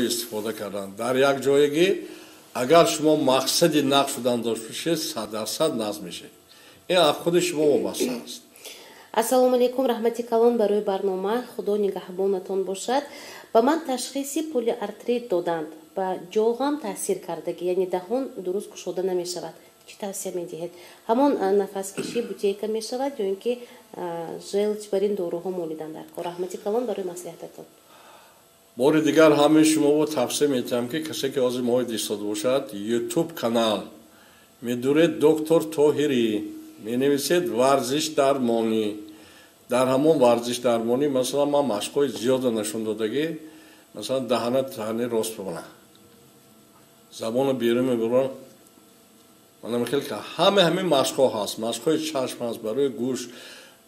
استفاده کردن در یک جایگی اگر شما مقصدی نقش شدن داشته باشید 100% نصب میشه. این از خود شما وابسته است. ассалому алейкум, раҳмати калон барои барнома. Худо нигаҳбонатон бошад. Ба ман ташхиси полиартрит доданд. Ба ҷоғам таъсир кардагӣ, яъне даҳон дуруст кушода намешавад. Чӣ тавсия медиҳед? Ҳамон нафаскишӣ бутейка мешавад ё ин ки желч бар ин доруҳо молидан дар кор? Раҳмати калон барои маслиҳататон. بار دیگر همه شما رو توصیه میتونم که کسی که از ما دیستاد باشد یوتیوب کانال میدورید دکتر طاهری مینویسید ورزش درمانی در همون ورزش درمانی مثلا من مشقای زیاد نشون دادگی مثلا دهنه راست بکنم زبان بیرون میبرم من میخوام که همه مشقا هست مشقای چشم هست برای گوش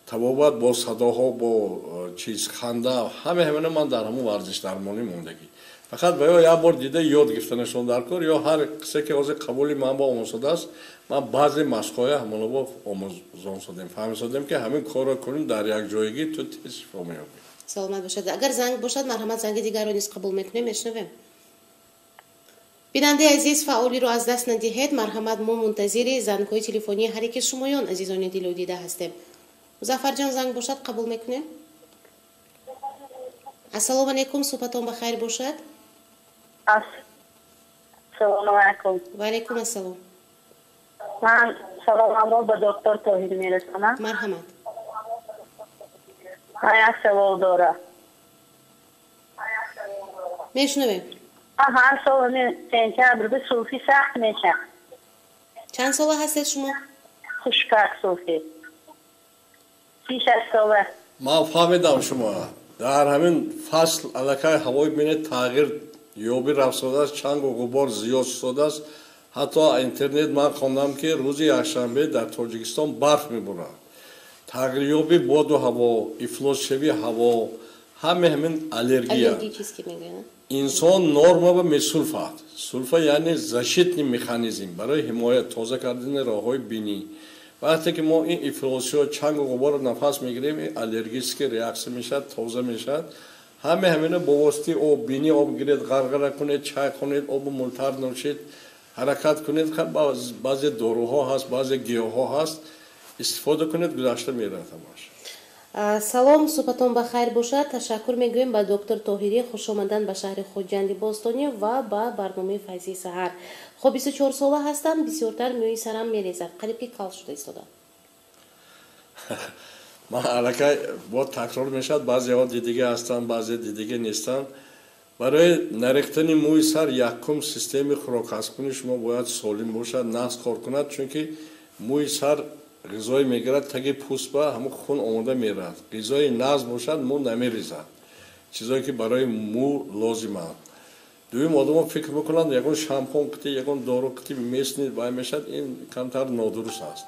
تبابت با صداها با چیز خنده همه من در همون ورزش درمانی موندگی فقط باید یک بار دیده یاد گرفتنشون در کار یا هر کسی که از قبولی من با آموزاده است من بعضی مشقای همون با آموزان شدیم فهمیدیم که همین کار رو کنیم در یک جایگی تو تیز شفا می‌یابیم. سلامت باشد. اگر زنگ باشد مرحمت زنگ دیگر رو نیز قبول میکنیم میشنویم. بیننده عزیز فعالی رو از دست ندهید. مرحمت ما منتظر زنگ‌های تلفنی هر یک شمایان عزیزان دل و دیده هستیم. مظفر جان زنگ باشد قبول میکنیم. السلام علیکم صبحتون بخیر باشد. السلام علیکم. و علیکم السلام. من سلام رو به دکتر طاهری میرسانم. مرحمت. من یک سوال دارم. میشنویم. هر سال سنتبر به صوفی سخت میشه. چند ساله هستید شما؟ خوشکار صوفی. 6 ساله. ما فهمیدم شما در همین فصل علاقه هوای بینه تغییر یابی رفت شده است چنگ و غبار زیاد شده است حتی اینترنت من خوندم که روز یکشنبه در تاجیکستان برف میبارد تغییر یابی باد و هوا افلاس شوی هوا همین الرژی انسان نرم به سلفات سلفا یعنی защитный مکانیزم برای حمایت تازه کردن راههای بینی وقتی که ما این افلاسی و چنگ و غبار رو نفس میگیریم این الرژیک ریاکسیون میشه تازه میشه همه با واسطه آب بینی آب گیرید غرغره کنید چای کنید آب ملتر نوشید حرکت کنید بعضی داروها هست بعضی گیاها هست استفاده کنید گذشته میره تماش. سلام صبحتون بخیر باشد. تشکر میگویم به دکتر طاهری خوش آمدن به شهر خوجند باستانی و به برنامه فیضی سحر. خب 24 ساله هستم بسیارتر موی سرم میریزد قریب که کال شده ایستادم. من علاقه با تکرار میشد بعضی ها دیگه هستن بعضی دیگه نیستن برای نریختن موی سر یکم سیستم خوراک شما باید سالم باشد نقص کار کند چون که موی سر غذای میگیرد تگه پوست با همون خون آماده میرد غذای نقص باشد مو نمیریزد چیزایی که برای مو لازمه دویم آدم فکر میکنند یکون شامپون کتی یکون دارو کتی میسنید وای میشد این کمتر نادرست است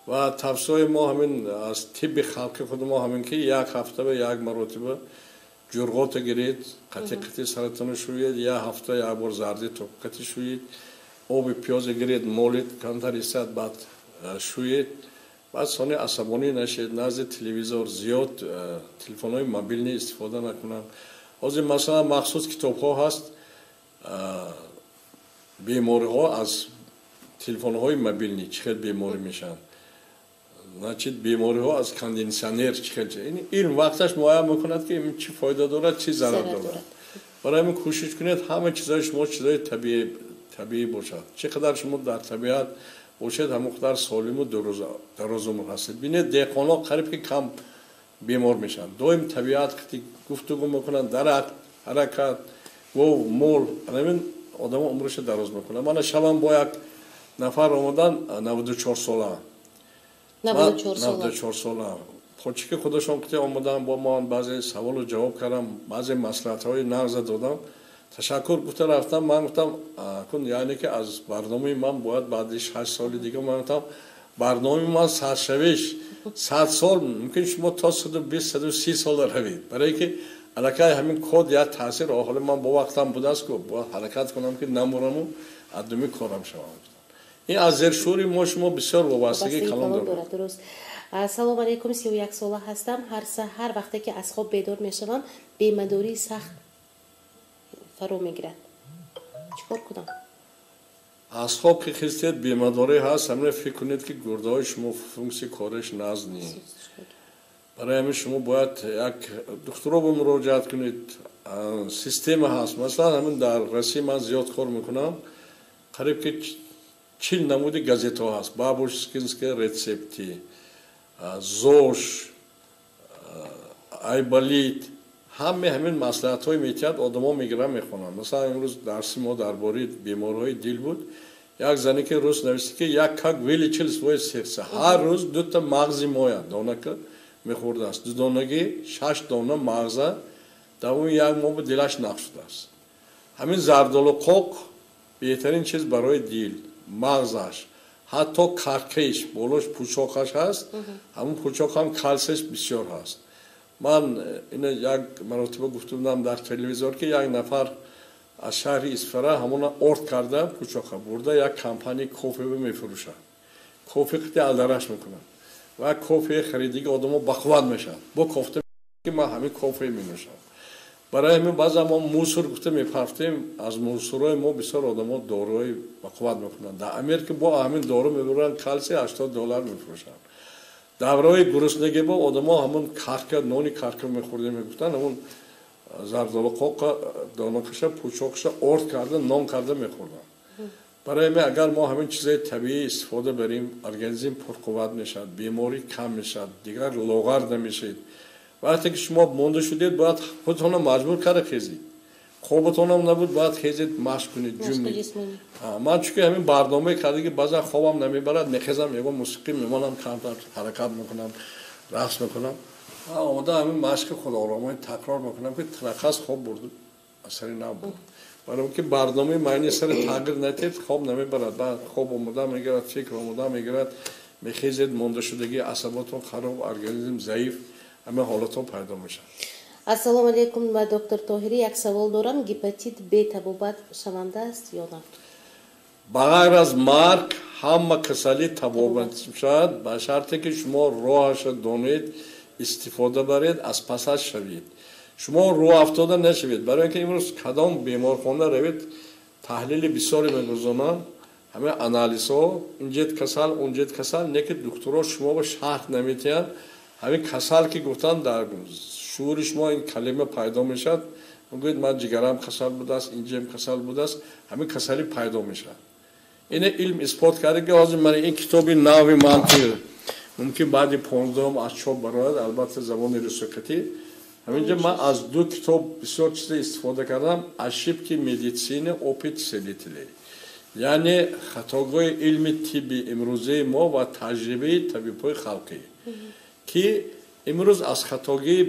و توصیه ما همین از طب خلق خود ما همین که یک هفته و یک مرتبه جرغات گیرید قطی سرطان شوید یک هفته یک بار زردی توقتی شوید آب پیاز گیرید مولید کمتر ایستاد بعد شوید بعد سانی عصبانی نشید نزد تلویزیون زیاد تلفن های موبیل استفاده نکنند از مثلا مخصوص کتاب ها هست بیماری ها از تلفن های موبیل چقدر بیماری میشن значит بیماری ها از کاندیشنر چقدر این علم وقتش معاین میکند که این چی فایده دارد چی ضرر دارد برای همین کوشش کنید همه چیزای شما چیزای طبیعی باشد چقدر شما در طبیعت باشید همونقدر سالم و دراز عمر هستید ببینید دهقانا قریب که کم بیمار میشن دائم طبیعت که گفتگو میکنن درخت حرکت گاو مول همین آدم عمرش دراز میکنه من شبم با یک نفر آمدن 94 ساله 94 ساله خودش که خودشون که آمدن با ما بعضی سوال و جواب کردم بعضی مصلحت های نقض دادم تشکر گفته رفتم من گفتم کن یعنی که از برنامه من باید بعدش 8 سال دیگه من گفتم برنامه من سرشویش 100 سال ممکن شما تا 120 130 سال روید برای که علاقه همین کد یا تاثیر حال من با وقتم بوده است که با حرکت کنم که نمورم و ادمی کارم شوم این از زیرشوری ما شما بسیار وابستگی کلام دارد. سلام علیکم 31 ساله هستم هر سحر وقتی که از خواب بیدار میشوم بیمداری سخت фаро мегирад. чикор кунам? аз хоб ки хистият бемадорӣ ҳаст, ҳамин фикр кунед ки гурдаҳои шумо функсияи кориш наз нест. برای همین شما باید یک دکتر رو مراجعت کنید. سیستم هست. مثلا همین در رسی من زیاد کار میکنم. قریب که 40 نمودی گازیت ها هست. بابوشسکینسکی رецепти, زوش, айболит. همه همین مصلحت های میتیاد آدم ها میگیرن میخونن. مثلا امروز درسی ما درباره بیماری دل بود. یک زنی که روز نوشته که یک کاک ویلیچل свое сердце. هر روز 2 مغزی مویا دونه که میخورده است. 2 دانگی 6 دانه مغزه در اون یک ماه دلش نقش شده است. همین زردالو قوق بهترین چیز برای دل، مغزش، حتی کارکش، بالوش پوچاکش هست. همون پوچاک هم کالسیش بسیار هست. من این یک مرتبه گفته بودم در تلویزیون که یک نفر از شهر اصفهان همون ارد کرده پوچاک برده یک کمپانی کافه میفروشه. کافه خیلی الدرش میکنن. و کافه خریدگی آدمو بخواد میشن. با کافه که ما همین کافه مینوشم. برای همین بعضی ما موسر گفته میپرفتیم از موسرای ما بسیار آدمو داروی بخواد میکنن. در امریکا با همین دارو میبرن کالسی $80 میفروشن. دورای گرسنگی با آدمو همون کارکر نونی کارکر میخوردن میگفتن همون زردالو قوق دانکش پوچاکش ارد کرده نان کرده میخوردن. برای همین اگر ما همین چیزای طبیعی استفاده بریم ارگانیسم پرقوت میشد، بیماری کم میشد، دیگر لاغر نمیشید. وقتی که شما مونده شدید باید خودتون مجبور کرده خیزید. خوابتون هم نبود باید خیزید مشق کنید جمعید. من چون همین برنامه کرده که بعضا خوابم نمیبرد میخیزم یه موسیقی میمانم کمتر حرکت میکنم رقص میکنم. آماده همین مشق خود آرامای تکرار میکنم که ترخص خواب برد اثری نبود. برای اینکه برنامه معنی سر تغییر ندید خواب نمیبرد. بعد خواب آماده میگیرد، فکر آماده میگیرد، میخیزید، مونده شدگی عصباتون خراب، ارگانیسم ضعیف، همه حالتون پیدا میشه. ассалому алейкум ба доктор Тоҳирӣ, як савол дорам. гепатит Б табобат шаванда аст ё на? بغیر از مرگ همه کسلی تبابت میشد به شرطی که شما راهش دانید استفاده برید از پسش شوید. شما راه افتاده نشوید. برای اینکه امروز کدام بیمارخانه روید تحلیل بسیاری میگذارن، همه آنالیزها اینجت کسل اونجت کسل نه که دکترها شما با شرح نمیتین. همین کسل که گفتن در شعور شما این کلمه پیدا میشد. میگوید من جگرم کسل بوده است، اینجام کسل بوده است، همین کسلی پیدا میشد. این علم اثبات کرده که حاضر من این کتابی ناوی منطق ممکن بعد 15 از چاپ برآید، البته زبان رسوکتی. همینجا من از 2 کتاب بسیار چیز استفاده کردم. اشیبکی مدیسین اوپیت سلیتلی، یعنی خطاگاه علم طبی امروزه ما و تجربه طبیبای خلقی که امروز از خطاگاه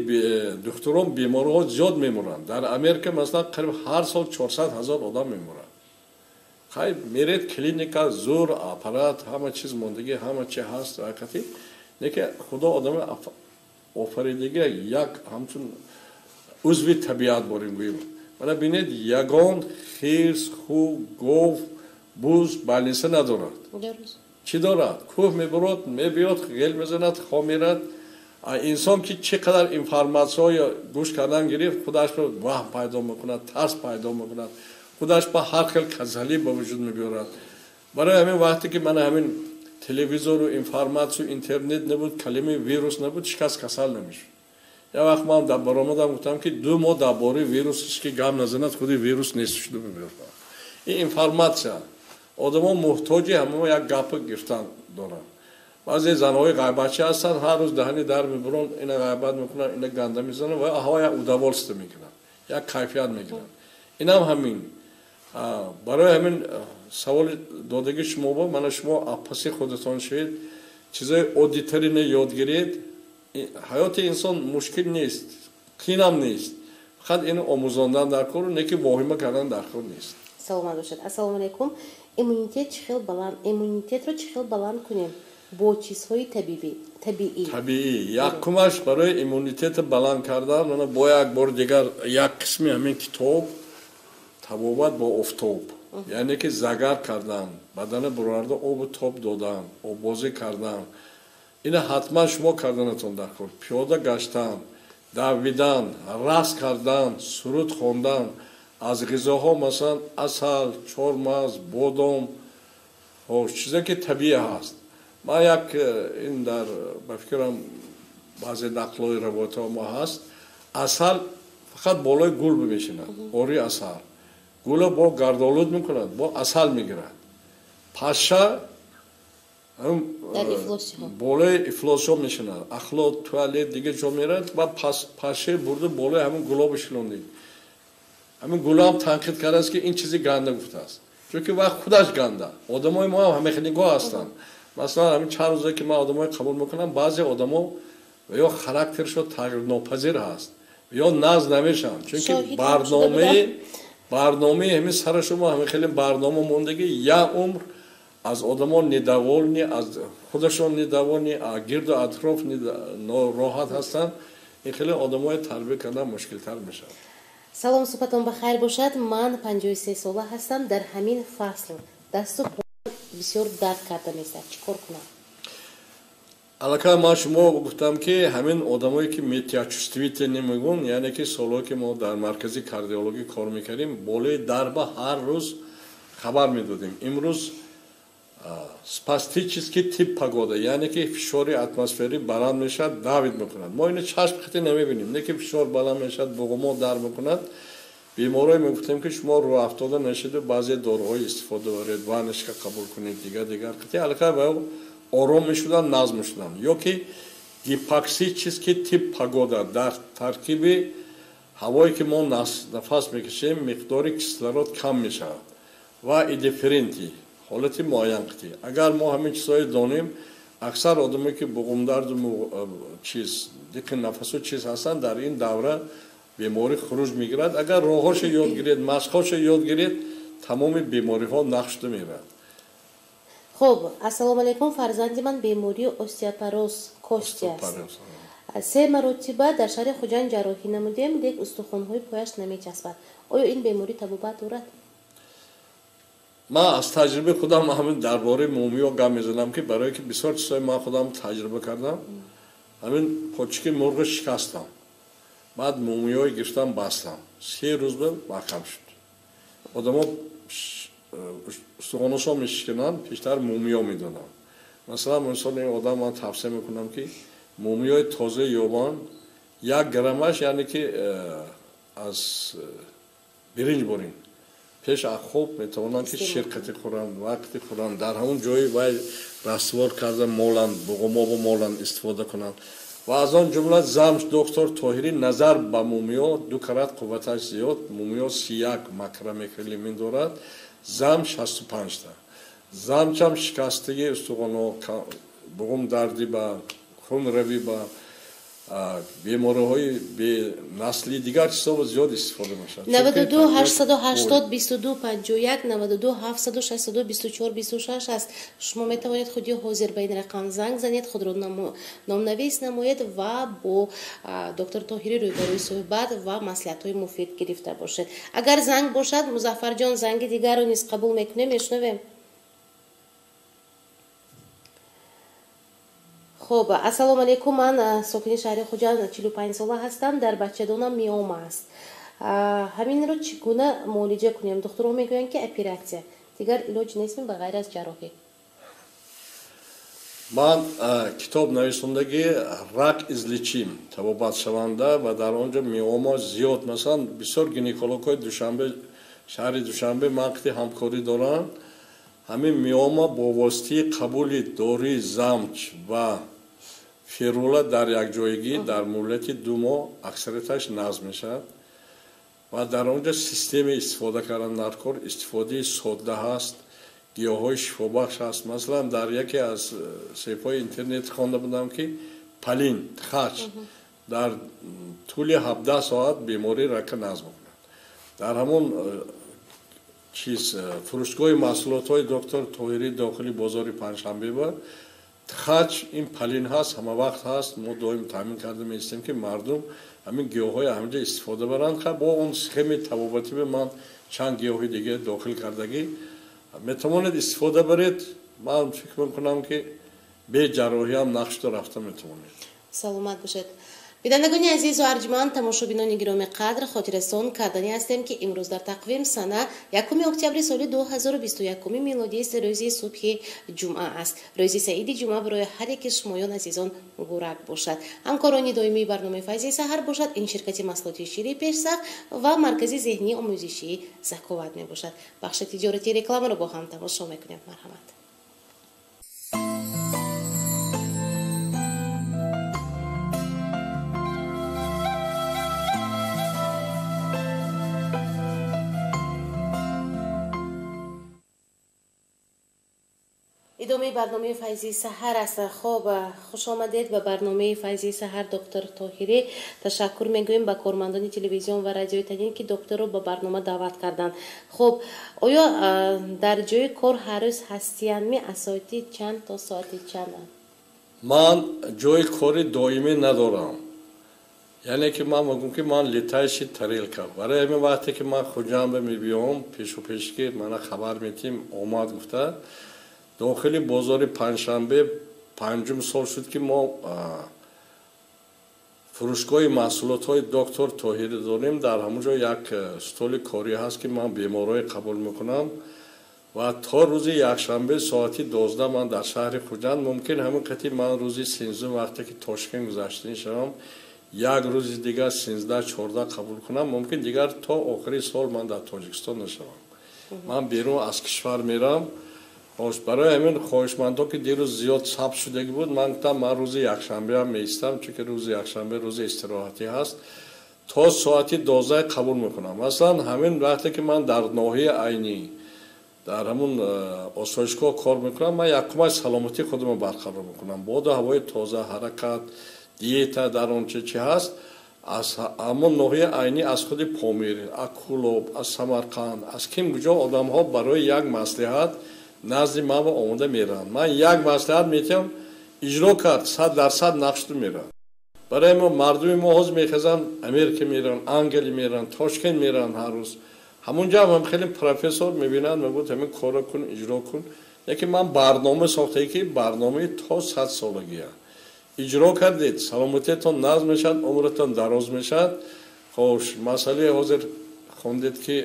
دکتران بیمارها زیاد میمونن. در امریکا مثلا قریب هر سال 400,000 آدم میمونن. خیلی میرید کلینیکا زور آپارات همه چیز موندگی همه چی هست حقیقتی نه که خدا آدم آفریدگی یک همچون عضو طبیعت باریم گوییم. ولی بینید یگان خیز خوب گوف بوز بالینسه ندارد. چی دارد؟ کوه میبرد میبیاد غیل میزند خواه میرد. انسان که چقدر انفارماسیون گوش کردن گرفت خودش رو وهم پیدا میکند، ترس پیدا میکند، خودش با هر خیل کسلی به وجود میبیارد. برای همین وقتی که من همین تلویزیون و انفارماسیون اینترنت نبود، کلمه ویروس نبود، شکست کسل نمیشه. یا وقت من در برآمدم گفتم که 2 ماه درباره ویروسش که گام نزند خودی ویروس نیست شده ببینید. این انفارماسیون آدما محتاج همه یک گپ گفتن دارن. بعضی زنهای غیبتچی هستن هر روز دهنی در میبرن، اینا غیبت میکنن، اینا گنده میزنن و هوا یک udовольствие میکنن، یک کیفیت میگیرن. این هم همین. برای همین سوال دادگی شما با من شما اپسی خودتان شوید، چیزای عادی‌ترین یاد گیرید. حیات انسان مشکل نیست، قین هم نیست. فقط این آموزاندن در کار و نه که واهمه کردن در کار نیست. سلام باشد. ассалому алейкум. иммунитет رو چخیل بلند کنیم با چیزهای طبیعی. یکمش برای ایمونیتت بلند کردن من با یک بار دیگر یک قسمی همین کتاب تبابت با افتاب، یعنی که زگر کردن، بدن برآورده آب تاب دادن، آب بازی کردن، این حتما شما کردنتون در کار. پیاده گشتن، دویدن، رقص کردن، سرود خواندن، از غذاها مثلا عسل، چرمز، بادام چیزایی که طبیعی هست. ما یک این در بفکرم بعضی نقلای روایت ها ما هست عسل فقط بالای گل بمیشنه اوری عسل گل با گردآلود میکنند با عسل میگیرند پاشه بالای افلاس ها میشنند اخلاق توالت دیگه جا میرند و پاشه برده بالای همون گلا بشلوندید همین گلا هم تنقید کرده است که این چیزی گنده گفته است چون که وقت خودش گنده آدمای ما همه خیلی گاه هستند مثلا همین چند روزه که من آدمای قبول میکنم بعضی آدما یا خاراکترشون تغییر ناپذیر هست یا ناز نمیشن چون که برنامه همین سر شما همین خیلی برنامه موندگی یا عمر از آدما نداولنی از خودشون نداولنی گرد و اطراف راحت هستن این خیلی آدمای تربیت کردن مشکل تر میشه. سلام صبحتون بخیر باشد. من 53 ساله هستم. در همین فصل دست و پا بسیار درد کرده میشه. چیکار کنم؟ البته ما شما گفتم که همین آدمایی که متیاچوستیویت نمیگن یعنی که سالها که ما در مرکز کاردیولوژی کار میکردیم بالای دربه هر روز خبر میدادیم امروز спастический тип погода یعنی که فشار اتمسفری بلند میشد داوید میکند ما اینو چشم خطی نمیبینیم نه که فشار بلند میشد بومو در میکند بیماری میگفتیم که شما رو افتاده نشده بعضی داروهای استفاده برید وانش قبول کنید دیگر خطی البته با آرام میشدن نظم میشدن یا که گیپاکسیچیسکی تیپ پاگودا در ترکیب هوایی که ما نفس میکشیم مقدار کسلرود کم میشه و ادیفرنتی حالتی معین قطعی اگر ما همین چیزهای دانیم اکثر آدمی که بغمدرد و چیز دیگه نفسو چیز هستن در این دوره بیماری خروج میگیرد اگر راهاش یاد گیرید مشقاش یاد گیرید تمام بیماری ها نقشده میرد. خب السلام علیکم فرزندی من بیماری اوستیوپروز کشتی است 3 مرتبه در شهر خوجند جراحی نمودیم دیگه استخوان‌های پایش نمیچسبد آیا این بیماری تبابت دارد؟ ما از تجربه خودم همین درباره مومیو گام میزنم که برای که بسیار چیزای ما خودم تجربه کردم همین پوچکی مرغ شکستم بعد مومیوی گرفتم بستم 3 روز به محکم شد آدما استخوانشو میشکنن پیشتر مومیو میدونم مثلا این آدم من توصیه میکنم که مومیوی تازه یابان 1 گرمش یعنی که از برنج برین پیش خوب میتونن که شرکتی خورن وقتی خورن در همون جایی وای رستور کرده مولان بگم با مولان استفاده کنن و از آن جمله زمش دکتر طاهری نظر به مومیو 2 کرات قوتش زیاد مومیو 31 ماکرومیکرولیمین دارد زم 65 تا زمچ هم شکستگی استخوان بگم دردی با خون روی با بیماری های به نسلی دیگر چیزا زیاد استفاده میشه 92 880 22 51 92 762 24 26 است شما میتوانید خودی حاضر به این رقم زنگ زنید خود را نامنویس نمایید و با دکتر طاهری روبروی صحبت و مصلحت های مفید گرفته باشید اگر زنگ باشد مظفر جان زنگ دیگر رو نیز قبول میکنیم میشنویم خب السلام علیکم من ساکن شهر خوجند 45 ساله هستم در بچه‌دانم میوم است همین رو چگونه معالجه کنیم دکترها میگویند که اپراسیون دیگر علاج نیست به غیر از جراحی من کتاب نویسندگی رак излечим табобат шаванда و در آنجا میوما زیاد مثلا بسیار گینکولوگ‌های دوشنبه شهر دوشنبه وقتی همکاری دارن همین میوما با واسطه قبول داروی زمچ و فیرولا در یک جایگی در مدت 2 ماه اکثریتش نظم میشه و در آنجا سیستم استفاده کردن در کار استفاده ساده هست گیاهای شفابخش هست مثلا در یکی از صفحات اینترنت خوانده بودم که پالین خاچ در طول 17 ساعت بیماری رک نظم میکنه در همون چیز فروشگاه محصولات های دکتر طاهری داخلی بازار پنجشنبه با خاچ این پالین هست همه وقت هست ما دائم تامین کرده میستیم که مردم همین گیاهای همینجا استفاده برند که با اون سخم تبابتی به من چند گیاهای دیگه داخل کردگی میتوانید استفاده برید من فکر میکنم که به جراحی هم نقش رفته میتوانید سلامت باشید бинандагони азизу арҷманд, тамошобинони гироми қадр, хотиррасон кардани ҳастем ки имрӯз дар тақвим сана 1 октябри соли 2021 милодист, рӯзи субҳи ҷумъа аст. Рӯзи саиди ҷумъа барои ҳар яки шумоён азизон муборак бошад. ҳамкорони доимии барномаи файзи саҳар бошад ин ширкати маҳсулоти шири пешсаф ва маркази зеҳнии омӯзишии заковат мебошад. бахши тиҷоратии рекламаро бо ҳам тамошо мекунем. марҳамат. идомаи барномаи файзи саҳар аст. хоб хуш омадед ба барномаи файзи саҳар доктор Тоҳирӣ. ташаккур мегӯем ба кормандони телевизион ва радиои танин ки докторро ба барнома даъват карданд. хоб оё дар ҷои кор ҳар рӯз ҳастиями аз соати чанд то соати чанд? ман ҷои кори доимӣ надорам. яъне ки ман мегӯям ки ман летаиши тарелка. барои ҳамин вақте ки ман хуҷамба мебиём пешупеш ки мана хабар метим омад гуфта дохили бозори панҷшанбе 5 сол шуд ки мо фурӯшгоҳи маҳсулотҳои доктор Тоҳирӣ дорем. дар ҳамон ҷо як столи корӣ ҳаст ки ман беморҳои қабул мекунам ва то рӯзи якшанбе соати 12 ман дар шаҳри Хуҷанд мумкин ҳамин қати ман рӯзи 13 вақте ки Тошкент гузаштанӣ шавам як рӯзи дигар 13-14 қабул кунам мумкин дигар то охири сол ман дар Тоҷикистон нашавам. ман берун аз кишвар мерам. барои ҳамин хоҳишмандҳо ки дирӯз зиёд сабт шудагӣ буд ман гуфтам ман рӯзи якшанбеам меистам чунки рӯзи якшанбе рӯзи истироҳатӣ ҳаст то соати 12 қабул мекунам. масалан ҳамин вақте ки ман дар ноҳияи айнӣ дар ҳамун осоишгоҳ кор мекунам ман якумаш саломатии худамро барқарор мекунам. боду ҳавои тоза, ҳаракат, диета дар он чи ҳаст аз ҳамон ноҳияи айнӣ аз худи Помир, аз Кӯлоб, аз Самарқанд, аз ким куҷо одамҳо барои як маслиҳат назди ман омода мераванд. ман як маслиҳат метавонам иҷро кард 100% нақшту мераванд. барои мо мардуми мо ҳоз мехезанд Америка мераванд, Англия мераванд, Тошкент мераванд ҳар рӯз. ҳамонҷо ҳам хеле профессор мебинанд мегӯянд ҳамин корро кун, иҷро кун. яке ман барнома сохтае ки барномаи то 100 солагия иҷро кардед саломатиятон назм мешавад, умратон дароз мешавад. хош масъалаи ҳозир хондед ки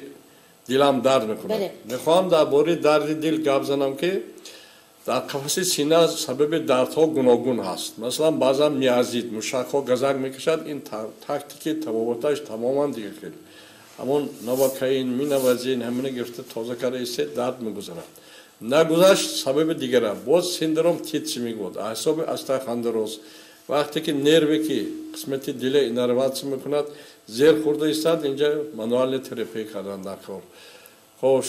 дилам дард мекунад. мехоҳам дар бораи дарди дил гап занам ки дар қафаси сина сабаби дардҳо гуногун ҳаст. масалан баъзан миязид мушакҳо газак мекашад ин тактики табобаташ тамоман дигар хел ҳамон новокаин минавазин ҳамина гирифта тоза карда истед дард мегузарад. нагузашт сабаби дигара боз синдром титси мегӯяд аъсоби остеохондроз вақте ки нерве ки қисмати дила иннерватсия мекунад зер хӯрда истад инҷа мануальная терапия кардан дар кор. хош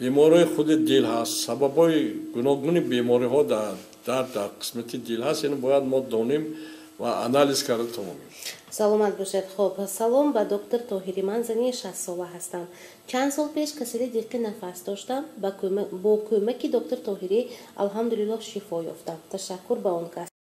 бемории худи дил ҳаст сабабҳои гуногуни бемориҳо дар қисмати дил ҳаст яъне бояд мо донем ва анализ карда тавонем. саломат бошед. хоб салом ба доктор Тоҳирӣ. ман зани 60 сола ҳастам. чанд сол пеш касали диққи нафас доштам. бо кӯмаки доктор Тоҳирӣ алҳамдулиллоҳ шифо ёфтам. ташаккур ба он кас.